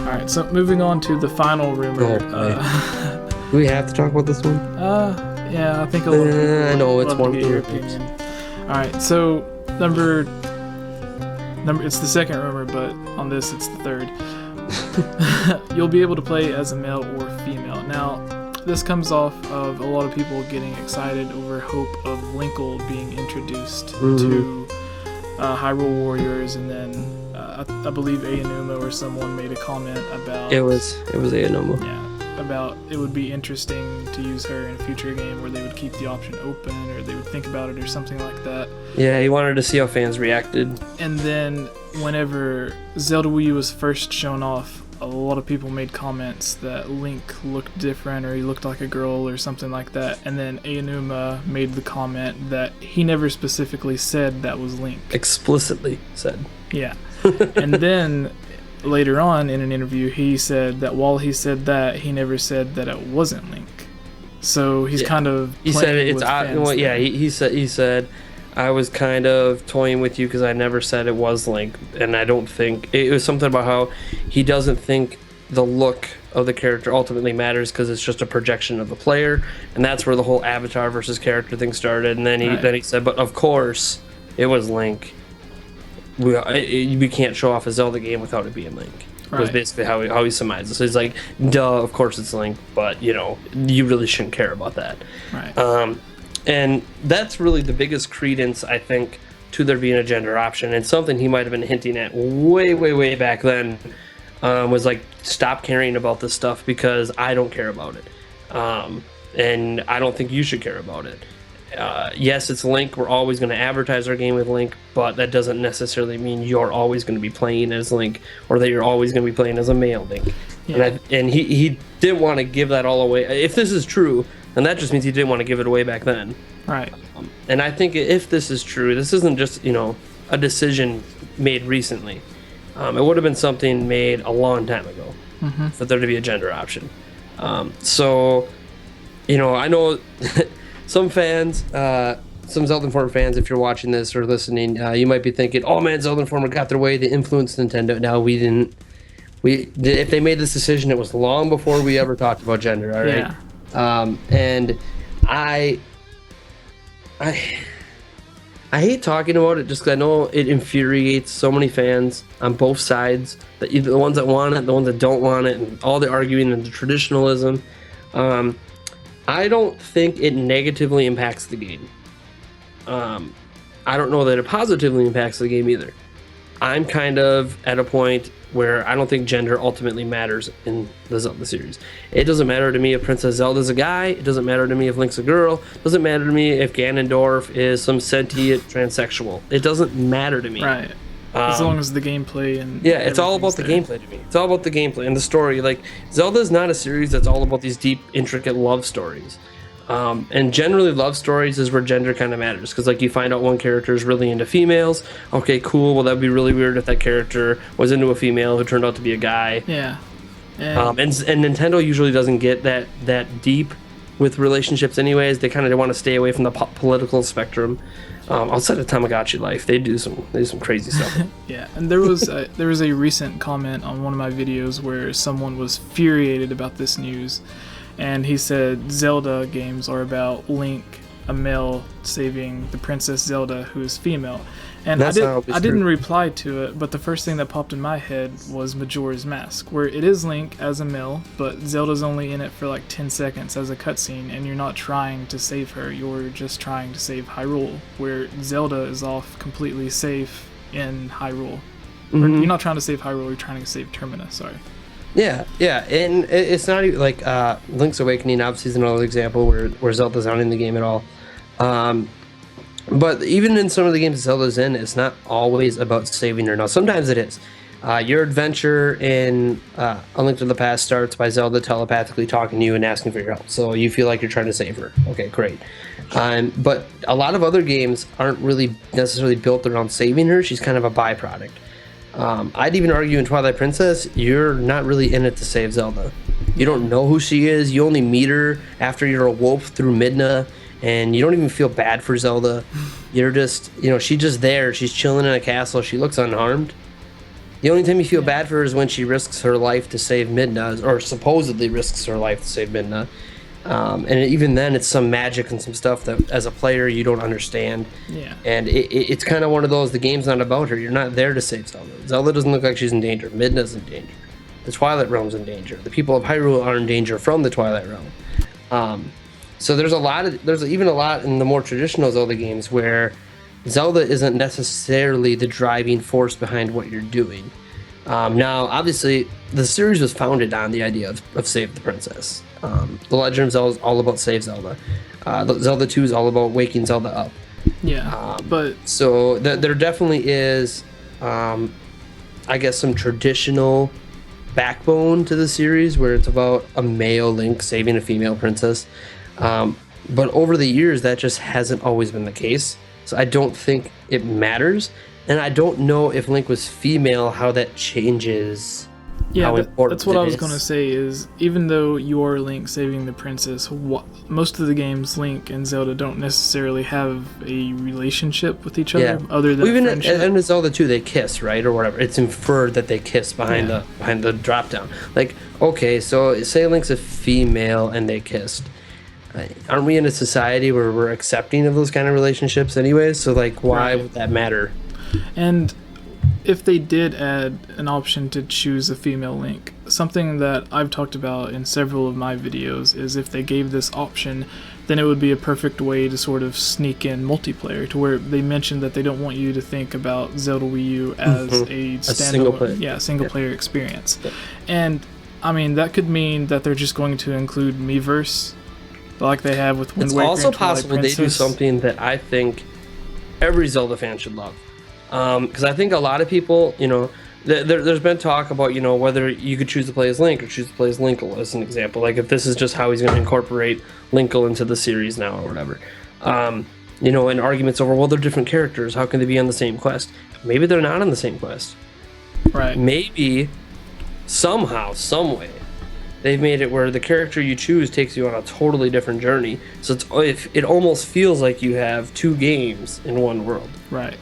right, so moving on to the final rumor. Do we have to talk about this one? Yeah, I think a lot of people I know it's love one to of get the your rumors. opinion. All right, so number, it's the second rumor, but on this it's the third. You'll be able to play as a male or female. Now, this comes off of a lot of people getting excited over hope of Linkle being introduced to Hyrule Warriors, and then I believe Aonuma or someone made a comment about It was Aonuma. Yeah, about it would be interesting to use her in a future game where they would keep the option open, or they would think about it or something like that. Yeah, he wanted to see how fans reacted. And then whenever Zelda Wii U was first shown off, a lot of people made comments that Link looked different, or he looked like a girl or something like that. And then Aonuma made the comment that he never specifically said that was Link. Explicitly said. Yeah. And then later on in an interview, he said that while he said that, he never said that it wasn't Link. So he's kind of he said it's with odd. fans Well, yeah, there. he said I was kind of toying with you because I never said it was Link, and I don't think it was something about how he doesn't think the look of the character ultimately matters because it's just a projection of the player, and that's where the whole avatar versus character thing started. And then he said, but of course it was Link. We can't show off a Zelda game without it being Link. Right. Was basically how he surmised it. So he's like, duh, of course it's Link, but you really shouldn't care about that. Right. And that's really the biggest credence, I think, to there being a gender option. And something he might have been hinting at way back then was like, stop caring about this stuff because I don't care about it. And I don't think you should care about it. Yes, it's Link. We're always going to advertise our game with Link, but that doesn't necessarily mean you're always going to be playing as Link, or that you're always going to be playing as a male Link. Yeah. And he didn't want to give that all away. If this is true, then that just means he didn't want to give it away back then. Right. And I think if this is true, this isn't just a decision made recently. It would have been something made a long time ago for there to be a gender option. So, I know some fans, some Zelda Informer fans, if you're watching this or listening, you might be thinking, "Oh man, Zelda Informer got their way. They influenced Nintendo." No, we didn't. If they made this decision, it was long before we ever talked about gender. All right. Yeah. And I hate talking about it just because I know it infuriates so many fans on both sides. That either the ones that want it, the ones that don't want it, and all the arguing and the traditionalism. I don't think it negatively impacts the game. I don't know that it positively impacts the game either. I'm kind of at a point where I don't think gender ultimately matters in the Zelda series. It doesn't matter to me if Princess Zelda's a guy. It doesn't matter to me if Link's a girl. It doesn't matter to me if Ganondorf is some sentient transsexual. It doesn't matter to me. Right. As long as the gameplay and it's all about the everything's gameplay to me. It's all about the gameplay and the story. Like, Zelda's not a series that's all about these deep, intricate love stories. And generally, love stories is where gender kind of matters, because like you find out one character is really into females. Okay, cool. Well, that'd be really weird if that character was into a female who turned out to be a guy. Yeah. And Nintendo usually doesn't get that deep with relationships, anyways. They kind of want to stay away from the political spectrum. Outside of Tamagotchi Life, they do some crazy stuff. Yeah, and there was a recent comment on one of my videos where someone was infuriated about this news, and he said Zelda games are about Link, a male, saving the Princess Zelda, who is female. And I didn't reply to it, but the first thing that popped in my head was Majora's Mask, where it is Link as a male, but Zelda's only in it for like 10 seconds as a cutscene, and you're not trying to save her, you're just trying to save Hyrule, where Zelda is off completely safe in Hyrule. Or you're not trying to save Hyrule, you're trying to save Termina, sorry. Yeah, and it's not even like Link's Awakening obviously is another example where Zelda's not in the game at all. But even in some of the games Zelda's in, it's not always about saving her. Now, sometimes it is. Your adventure in A Link to the Past starts by Zelda telepathically talking to you and asking for your help. So you feel like you're trying to save her. Okay, great. But a lot of other games aren't really necessarily built around saving her. She's kind of a byproduct. I'd even argue in Twilight Princess, you're not really in it to save Zelda. You don't know who she is. You only meet her after you're a wolf through Midna. And you don't even feel bad for Zelda. You're just, she's just there. She's chilling in a castle. She looks unharmed. The only time you feel bad for her is when she risks her life to save Midna, or supposedly risks her life to save Midna. And even then, it's some magic and some stuff that, as a player, you don't understand. Yeah. And it's kind of one of those, the game's not about her. You're not there to save Zelda. Zelda doesn't look like she's in danger. Midna's in danger. The Twilight Realm's in danger. The people of Hyrule are in danger from the Twilight Realm. So there's even a lot in the more traditional Zelda games where Zelda isn't necessarily the driving force behind what you're doing. Now, obviously, the series was founded on the idea of Save the Princess. The Legend of Zelda is all about Save Zelda. Zelda 2 is all about waking Zelda up. Yeah, but... So there definitely is, I guess, some traditional backbone to the series where it's about a male Link saving a female princess. But over the years, that just hasn't always been the case. So I don't think it matters. And I don't know if Link was female, how that changes how important that's what it I was is. going to say is, even though you're Link saving the princess, most of the games Link and Zelda don't necessarily have a relationship with each other, other than even friendship. in Zelda 2, they kiss, right? Or whatever. It's inferred that they kiss behind the drop down. Like, okay, so say Link's a female and they kissed. Aren't we in a society where we're accepting of those kind of relationships anyways? So, like, why would that matter? And if they did add an option to choose a female Link, something that I've talked about in several of my videos is if they gave this option, then it would be a perfect way to sort of sneak in multiplayer, to where they mentioned that they don't want you to think about Zelda Wii U as a single player experience. Yeah. And I mean, that could mean that they're just going to include Miiverse like they have with Wind Waker. It's also and Twilight possible Princess. they do something that I think every Zelda fan should love. Because I think a lot of people, there's been talk about, whether you could choose to play as Link or choose to play as Linkle, as an example. Like, if this is just how he's going to incorporate Linkle into the series now or whatever. And arguments over, well, they're different characters. How can they be on the same quest? Maybe they're not on the same quest. Right. Maybe, somehow, some way, they've made it where the character you choose takes you on a totally different journey. So it almost feels like you have two games in one world. Right.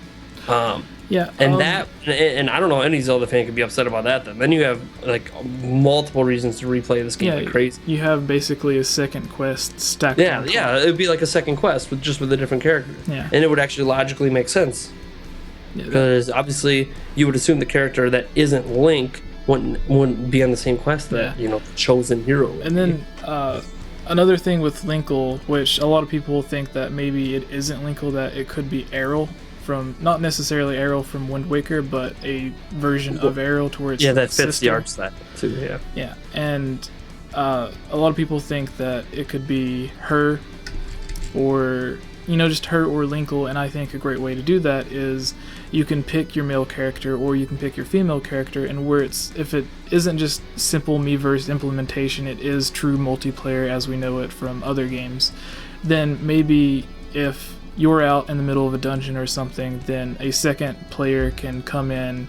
And I don't know, any Zelda fan could be upset about that. Then you have like multiple reasons to replay this game like crazy. You have basically a second quest stacked. Yeah, it would be like a second quest with a different character. Yeah, and it would actually logically make sense. Because obviously you would assume the character that isn't Link wouldn't be on the same quest that chosen hero. And then another thing with Linkle, which a lot of people think that maybe it isn't Linkle, that it could be Aryll from, not necessarily Aryll from Wind Waker, but a version of Aryll to where it's that fits sister. the art style too. Yeah, and a lot of people think that it could be her, or just her or Linkle, and I think a great way to do that is you can pick your male character or you can pick your female character, and if it isn't just simple Miiverse implementation, it is true multiplayer as we know it from other games, then maybe if you're out in the middle of a dungeon or something, then a second player can come in,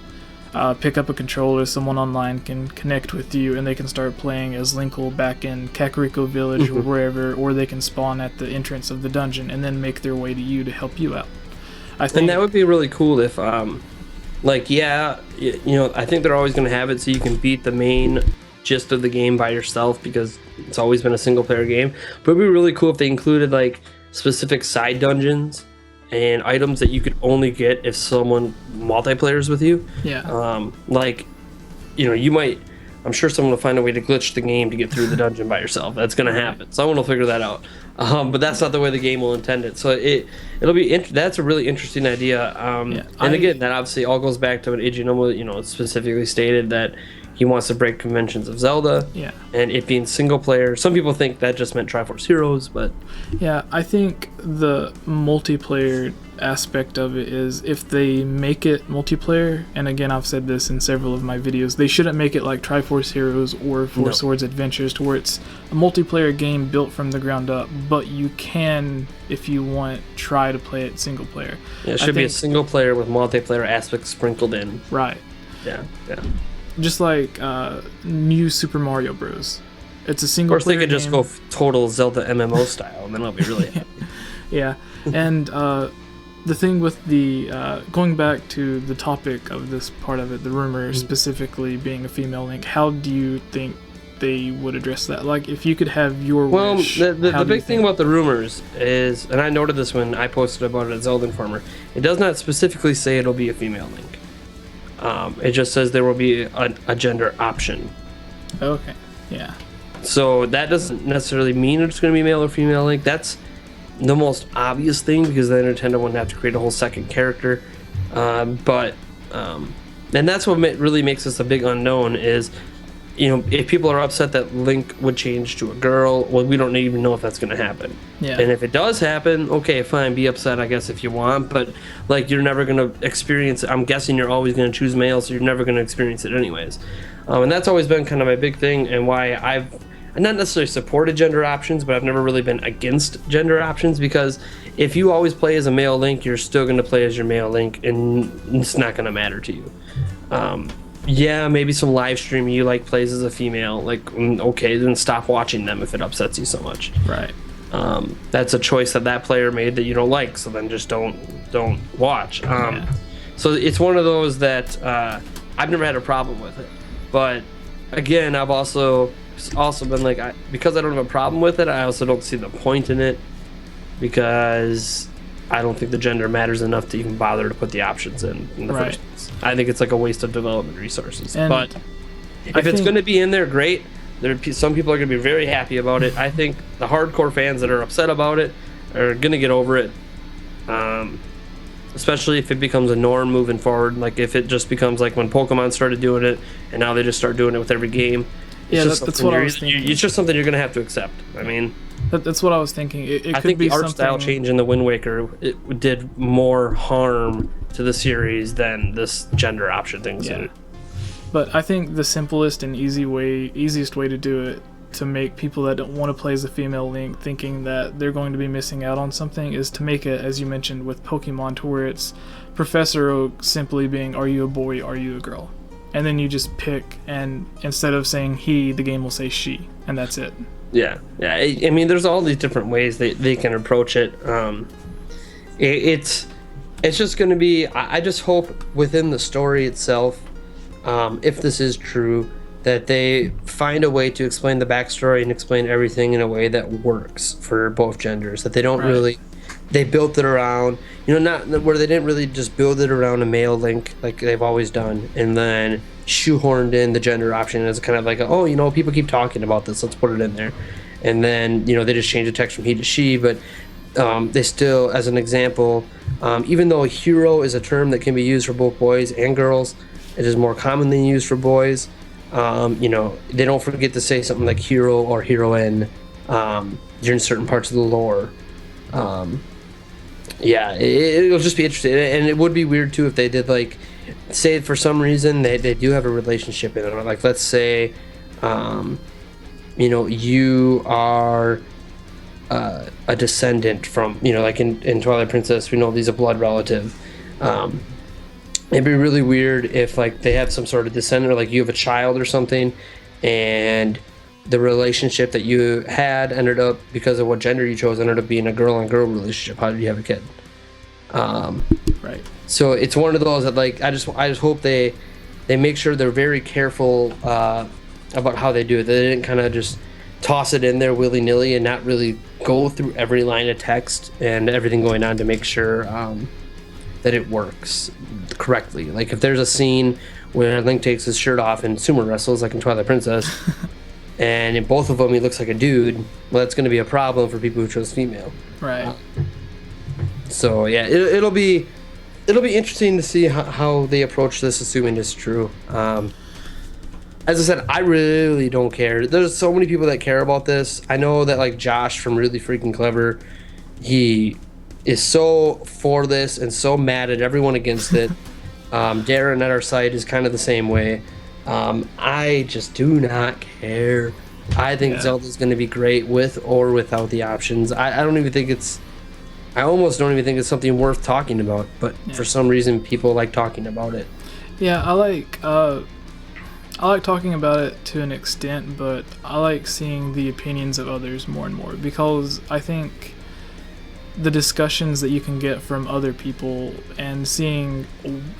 pick up a controller, someone online can connect with you, and they can start playing as Linkle back in Kakariko Village or wherever, or they can spawn at the entrance of the dungeon and then make their way to you to help you out. I think that would be really cool if, I think they're always going to have it so you can beat the main gist of the game by yourself, because it's always been a single player game. But it'd be really cool if they included like specific side dungeons and items that you could only get if someone multiplayers with you. You might, I'm sure someone will find a way to glitch the game to get through the dungeon by yourself. That's going to happen. Someone will figure that out. But that's not the way the game will intend it. So it'll be that's a really interesting idea. Again, that obviously all goes back to what AJ Gnomo, specifically stated that he wants to break conventions of Zelda. Yeah. And it being single player. Some people think that just meant Triforce Heroes, but yeah, I think the multiplayer aspect of it is, if they make it multiplayer, and again I've said this in several of my videos, they shouldn't make it like Triforce Heroes or Four Swords Adventures, to where it's a multiplayer game built from the ground up, but you can, if you want, try to play it single player. Yeah, it should be a single player with multiplayer aspects sprinkled in. Right. Yeah. Just like New Super Mario Bros. It's a single player. Of course, they could just go total Zelda MMO style, and then I'll be really happy. Yeah, and the thing with the going back to the topic of this part of it, the rumor specifically being a female Link, how do you think they would address that? Like, if you could have your wish, the big thing about the rumors is, and I noted this when I posted about it at Zelda Informer, it does not specifically say it'll be a female Link. It just says there will be a gender option. Okay, yeah. So that doesn't necessarily mean it's going to be male or female Link. That's the most obvious thing, because then Nintendo wouldn't have to create a whole second character. And that's what really makes this a big unknown is, if people are upset that Link would change to a girl, well, we don't even know if that's going to happen. Yeah. And if it does happen, okay, fine, be upset, I guess, if you want, but like, you're never going to experience it. I'm guessing you're always going to choose male, so you're never going to experience it anyways. And that's always been kind of my big thing, and why I've not necessarily supported gender options, but I've never really been against gender options, because if you always play as a male Link, you're still going to play as your male Link, and it's not going to matter to you. Yeah, maybe some live stream you like plays as a female, like, okay, then stop watching them if it upsets you so much. Right. That's a choice that player made that you don't like, so then just don't watch. So it's one of those that I've never had a problem with it, but again, I've also been like, because I don't have a problem with it, I also don't see the point in it, because I don't think the gender matters enough to even bother to put the options in the first place. I think it's like a waste of development resources. And but if it's going to be in there, great. Some people are going to be very happy about it. I think the hardcore fans that are upset about it are going to get over it, especially if it becomes a norm moving forward. Like, if it just becomes like when Pokemon started doing it, and now they just start doing it with every game. Yeah, that's what I was thinking. It's just something you're going to have to accept. I mean, that's what I was thinking. I think the art style change in the Wind Waker, it did more harm to the series than this gender option thing. Yeah. But I think the simplest and easiest way to do it, to make people that don't want to play as a female Link thinking that they're going to be missing out on something, is to make it, as you mentioned with Pokemon, to where it's Professor Oak simply being, are you a boy, are you a girl? And then you just pick, and instead of saying he, the game will say she, and that's it. Yeah. I mean, there's all these different ways they can approach it. It's just going to be, I just hope within the story itself, if this is true, that they find a way to explain the backstory and explain everything in a way that works for both genders. That they don't really, they built it around, not where they didn't really just build it around a male Link like they've always done, and then shoehorned in the gender option as kind of like, people keep talking about this, let's put it in there. And then, they just change the text from he to she, but they still, as an example, even though hero is a term that can be used for both boys and girls, it is more commonly used for boys. They don't forget to say something like hero or heroine during certain parts of the lore. It'll just be interesting, and it would be weird too if they did, like, say for some reason they do have a relationship in it. Like, let's say you are a descendant from, like in Twilight Princess, we know he's a blood relative. It'd be really weird if, like, they have some sort of descendant, or like you have a child or something, and the relationship that you had ended up, because of what gender you chose, ended up being a girl on girl relationship. How did you have a kid? Right. So it's one of those that, like, I just hope they make sure they're very careful about how they do it. They didn't kind of just toss it in there willy-nilly and not really go through every line of text and everything going on to make sure that it works correctly. Like, if there's a scene where Link takes his shirt off and sumo wrestles, like in Twilight Princess, and in both of them he looks like a dude, well, that's going to be a problem for people who chose female. Right. So yeah, it'll be interesting to see how they approach this, assuming it's true. As I said, I really don't care. There's so many people that care about this. I know that, like, Josh from Really Freaking Clever, he is so for this and so mad at everyone against it. Darren at our site is kind of the same way. I just do not care. I think Zelda's going to be great with or without the options. I don't even think I almost don't even think it's something worth talking about, but for some reason people like talking about it. Yeah, I like talking about it to an extent, but I like seeing the opinions of others more and more, because I think the discussions that you can get from other people and seeing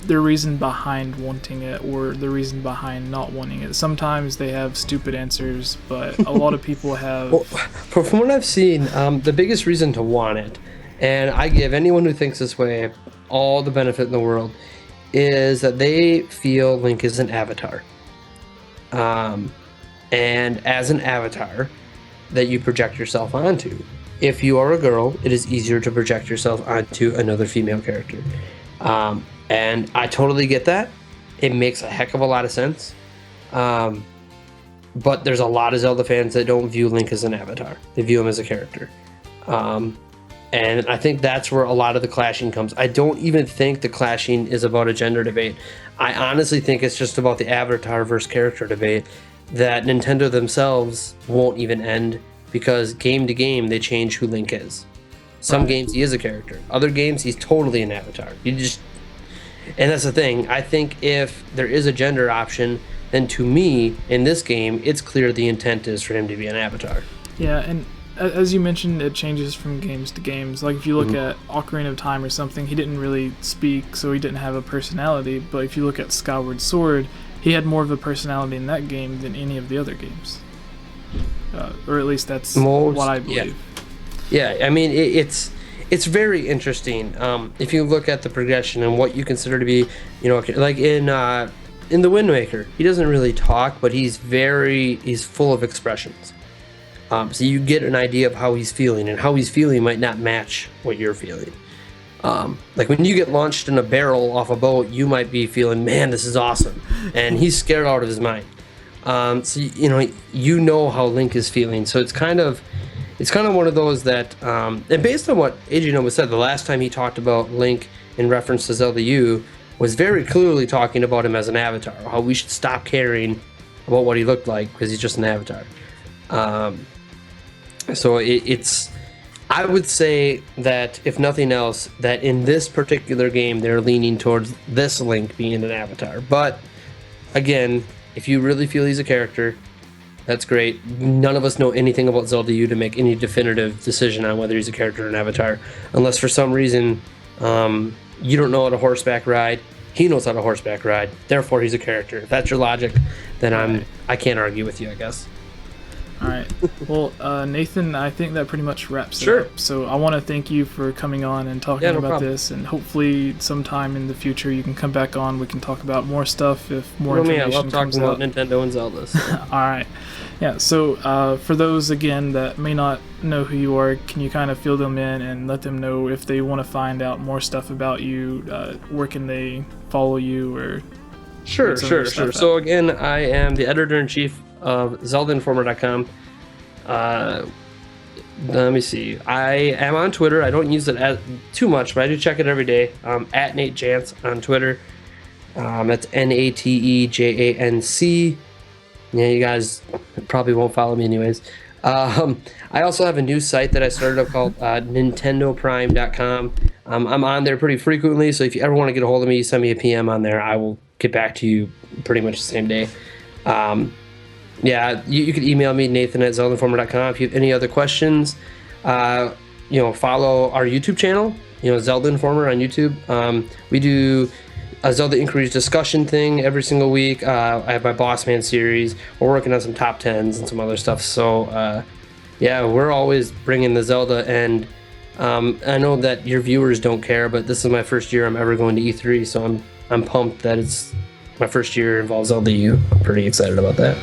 the reason behind wanting it or the reason behind not wanting it. Sometimes they have stupid answers, but a lot of people have... Well, from what I've seen, the biggest reason to want it, and I give anyone who thinks this way all the benefit in the world, is that they feel Link is an avatar. And as an avatar that you project yourself onto. If you are a girl, it is easier to project yourself onto another female character. And I totally get that. It makes a heck of a lot of sense. But there's a lot of Zelda fans that don't view Link as an avatar. They view him as a character. And I think that's where a lot of the clashing comes. I don't even think the clashing is about a gender debate. I honestly think it's just about the avatar versus character debate that Nintendo themselves won't even end, because game to game they change who Link is. Some games he is a character. Other games he's totally an avatar. And that's the thing. I think if there is a gender option, then to me, in this game, it's clear the intent is for him to be an avatar. Yeah, and as you mentioned, it changes from games to games. Like if you look at Ocarina of Time or something, he didn't really speak, so he didn't have a personality. But if you look at Skyward Sword, he had more of a personality in that game than any of the other games. Or at least that's what I believe. Yeah, I mean, it's very interesting. If you look at the progression and what you consider to be, like in the Wind Waker, he doesn't really talk, but he's full of expressions. So you get an idea of how he's feeling, and how he's feeling might not match what you're feeling. Like when you get launched in a barrel off a boat, you might be feeling, man, this is awesome, and he's scared out of his mind. So you know how Link is feeling. So it's kind of one of those that, and based on what AJ Noma said, the last time he talked about Link in reference to Zelda U was very clearly talking about him as an avatar, how we should stop caring about what he looked like because he's just an avatar. So I would say that if nothing else, that in this particular game they're leaning towards this Link being an avatar. But again, if you really feel he's a character, that's great. None of us know anything about Zelda U to make any definitive decision on whether he's a character or an avatar, unless for some reason you don't know how to horseback ride. He knows how to horseback ride, therefore he's a character. If that's your logic, then I can't argue with you, I guess. All right. Well, Nathan, I think that pretty much wraps it up. So I want to thank you for coming on and talking about this, and hopefully sometime in the future you can come back on. We can talk about more stuff if more information comes out. I love talking about Nintendo and Zelda. So. All right. Yeah, so for those, again, that may not know who you are, can you kind of fill them in and let them know if they want to find out more stuff about you, where can they follow you or... Sure. So again, I am the editor-in-chief of ZeldaInformer.com. Let me see. I am on Twitter. I don't use it too much, but I do check it every day. At Nate Jantz on Twitter. That's NateJanc. Yeah, you guys probably won't follow me anyways. I also have a new site that I started up called NintendoPrime.com. I'm on there pretty frequently, so if you ever want to get a hold of me, send me a PM on there. I will get back to you pretty much the same day. Yeah, you can email me, Nathan@ZeldaInformer.com. If you have any other questions, follow our YouTube channel, Zelda Informer on YouTube. We do a Zelda Inquiries discussion thing every single week. I have my Boss Man series. We're working on some top 10s and some other stuff. So, we're always bringing the Zelda, and I know that your viewers don't care, but this is my first year I'm ever going to E3, so I'm pumped that it's my first year involves Zelda U. I'm pretty excited about that.